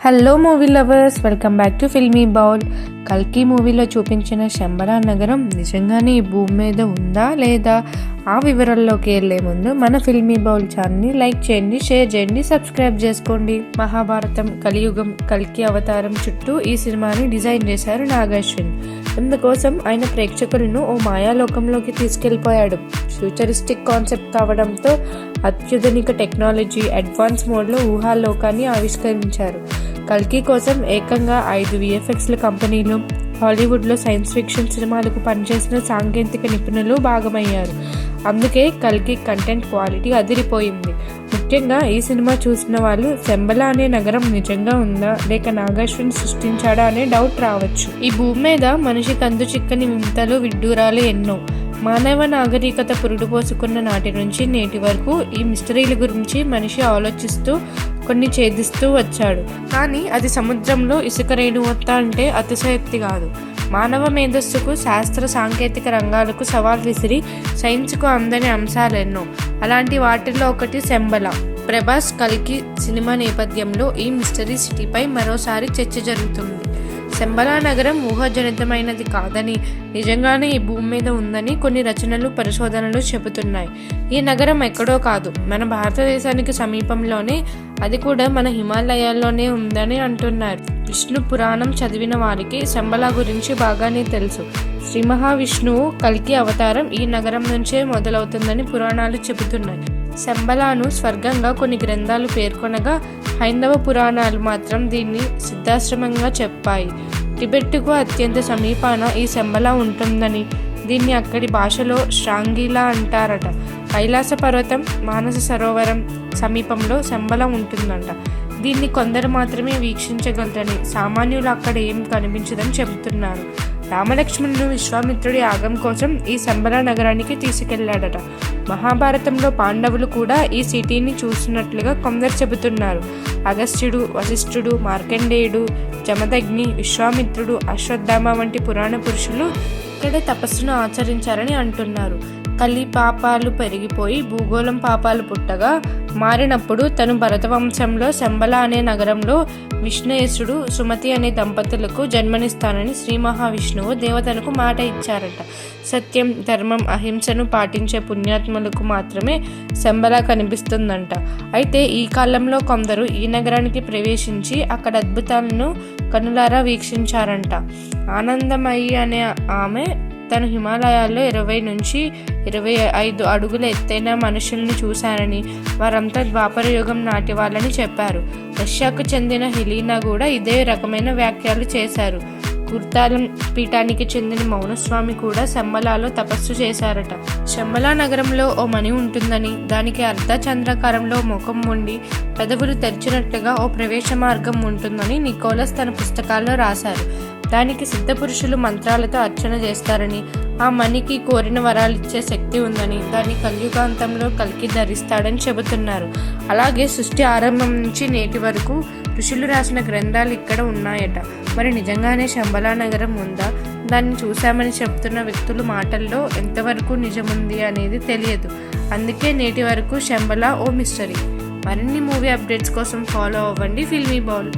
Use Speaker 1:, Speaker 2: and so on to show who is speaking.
Speaker 1: Hello movie lovers, welcome back to filmy bowl. కల్కి మూవీలో చూపించిన శంబలా నగరం నిజంగానే ఈ భూమి మీద ఉందా లేదా ఆ వివరాల్లోకి వెళ్ళే ముందు మన ఫిల్మీ బౌల్ ఛానల్ని లైక్ చేయండి, షేర్ చేయండి, సబ్స్క్రైబ్ చేసుకోండి. మహాభారతం, కలియుగం, కల్కి అవతారం చుట్టూ ఈ సినిమాని డిజైన్ చేశారు నాగాశ్విన్. అందుకోసం ఆయన ప్రేక్షకులను ఓ మాయాలోకంలోకి తీసుకెళ్లిపోయాడు. ఫ్యూచరిస్టిక్ కాన్సెప్ట్ కావడంతో అత్యుధునిక టెక్నాలజీ, అడ్వాన్స్ మోడ్లో ఊహాలోకాన్ని ఆవిష్కరించారు. కల్కి కోసం ఏకంగా 5 VFX కంపెనీలు, హాలీవుడ్లో సైన్స్ ఫిక్షన్ సినిమాలకు పనిచేసిన సాంకేతిక నిపుణులు భాగమయ్యారు. అందుకే కల్కి కంటెంట్ క్వాలిటీ అదిరిపోయింది. ముఖ్యంగా ఈ సినిమా చూసిన వాళ్ళు శంబలా అనే నగరం నిజంగా ఉందా లేక నాగాశ్విన్ సృష్టించాడా అనే డౌట్ రావచ్చు. ఈ భూమి మీద మనిషికి అందు చిక్కని వింతలు, విడ్డూరాలు ఎన్నో. మానవ నాగరికత పురుడు పోసుకున్న నాటి నుంచి నేటి వరకు ఈ మిస్టరీల గురించి మనిషి ఆలోచిస్తూ కొన్ని ఛేదిస్తూ వచ్చాడు. కానీ అది సముద్రంలో ఇసుక రేణువత్త అంటే అతిశయోక్తి కాదు. మానవ మేధస్సుకు, శాస్త్ర సాంకేతిక రంగాలకు సవాల్ విసిరి సైన్స్కు అందని అంశాలెన్నో. అలాంటి వాటిల్లో ఒకటి శంబలా. ప్రభాస్ కల్కి సినిమా నేపథ్యంలో ఈ మిస్టరీ సిటీపై మరోసారి చర్చ జరుగుతుంది. శంబలా నగరం ఊహాజనితమైనది కాదని, నిజంగానే ఈ భూమి మీద ఉందని కొన్ని రచనలు, పరిశోధనలు చెబుతున్నాయి. ఈ నగరం ఎక్కడో కాదు, మన భారతదేశానికి సమీపంలోనే, అది కూడా మన హిమాలయాల్లోనే ఉందని అంటున్నారు. విష్ణు పురాణం చదివిన వారికి శంబలా గురించి బాగానే తెలుసు. శ్రీ మహావిష్ణువు కల్కి అవతారం ఈ నగరం నుంచే మొదలవుతుందని పురాణాలు చెబుతున్నాయి. శంబలాను స్వర్గంగా కొన్ని గ్రంథాలు పేర్కొనగా, హైందవ పురాణాలు మాత్రం దీన్ని సిద్ధాశ్రమంగా చెప్పాయి. టిబెట్కు అత్యంత సమీపాన ఈ శంబలా ఉంటుందని, దీన్ని అక్కడి భాషలో శ్రాంగిలా అంటారట. కైలాస పర్వతం, మానస సరోవరం సమీపంలో శంబలా ఉంటుందంట. దీన్ని కొందరు మాత్రమే వీక్షించగలరని, సామాన్యులు అక్కడ ఏం కనిపించదని చెబుతున్నారు. రామలక్ష్మణుడు విశ్వామిత్రుడి యాగం కోసం ఈ శంబలా నగరానికి తీసుకెళ్లాడట. మహాభారతంలో పాండవులు కూడా ఈ సిటీని చూసినట్లుగా కొందరు చెబుతున్నారు. అగస్త్యుడు, వశిష్ఠుడు, మార్కండేయుడు, జమదగ్ని, విశ్వామిత్రుడు, అశ్వత్థామ వంటి పురాణ పురుషులు ఇక్కడే తపస్సును ఆచరించారని అంటున్నారు. కలి పాపాలు పెరిగిపోయి భూగోళం పాపాలు పుట్టగా మారినప్పుడు తను భరతవంశంలో శంబలా అనే నగరంలో విష్ణుయేశుడు, సుమతి అనే దంపతులకు జన్మనిస్తానని శ్రీ మహావిష్ణువు దేవతలకు మాట ఇచ్చారట. సత్యం, ధర్మం, అహింసను పాటించే పుణ్యాత్ములకు మాత్రమే శంబలా కనిపిస్తుందంట. అయితే ఈ కాలంలో కొందరు ఈ నగరానికి ప్రవేశించి అక్కడ అద్భుతాలను కనులారా వీక్షించారంట. ఆనందమయ్యి అనే ఆమె తను హిమాలయాల్లో 20 నుంచి 25 అడుగుల ఎత్తైన మనుషుల్ని చూశానని, వారంతా ద్వాపర యుగం నాటి వాళ్ళని చెప్పారు. రష్యాకు చెందిన హెలీనా కూడా ఇదే రకమైన వ్యాఖ్యలు చేశారు. కుర్తాలం పీఠానికి చెందిన మౌనస్వామి కూడా శంబలాలో తపస్సు చేశారట. శంబలా నగరంలో ఓ మణి ఉంటుందని, దానికి అర్ధచంద్రాకారంలో ముఖం ఉండి పెదవులు తెరిచినట్లుగా ఓ ప్రవేశ మార్గం ఉంటుందని నికోలస్ తన పుస్తకాల్లో రాశారు. దానికి సిద్ధపురుషులు మంత్రాలతో అర్చన చేస్తారని, ఆ మణికి కోరిన వరాలు ఇచ్చే శక్తి ఉందని, దాన్ని కలియుగాంతంలో కల్కి ధరిస్తాడని చెబుతున్నారు. అలాగే సృష్టి ఆరంభం నుంచి నేటి వరకు ఋషులు రాసిన గ్రంథాలు ఇక్కడ ఉన్నాయట. మరి నిజంగానే శంబలా నగరం ఉందా? దాన్ని చూశామని చెబుతున్న వ్యక్తుల మాటల్లో ఎంతవరకు నిజముంది అనేది తెలియదు. అందుకే నేటి వరకు శంబలా ఓ మిస్టరీ. మరిన్ని మూవీ అప్డేట్స్ కోసం ఫాలో అవ్వండి ఫిల్మీ బౌల్.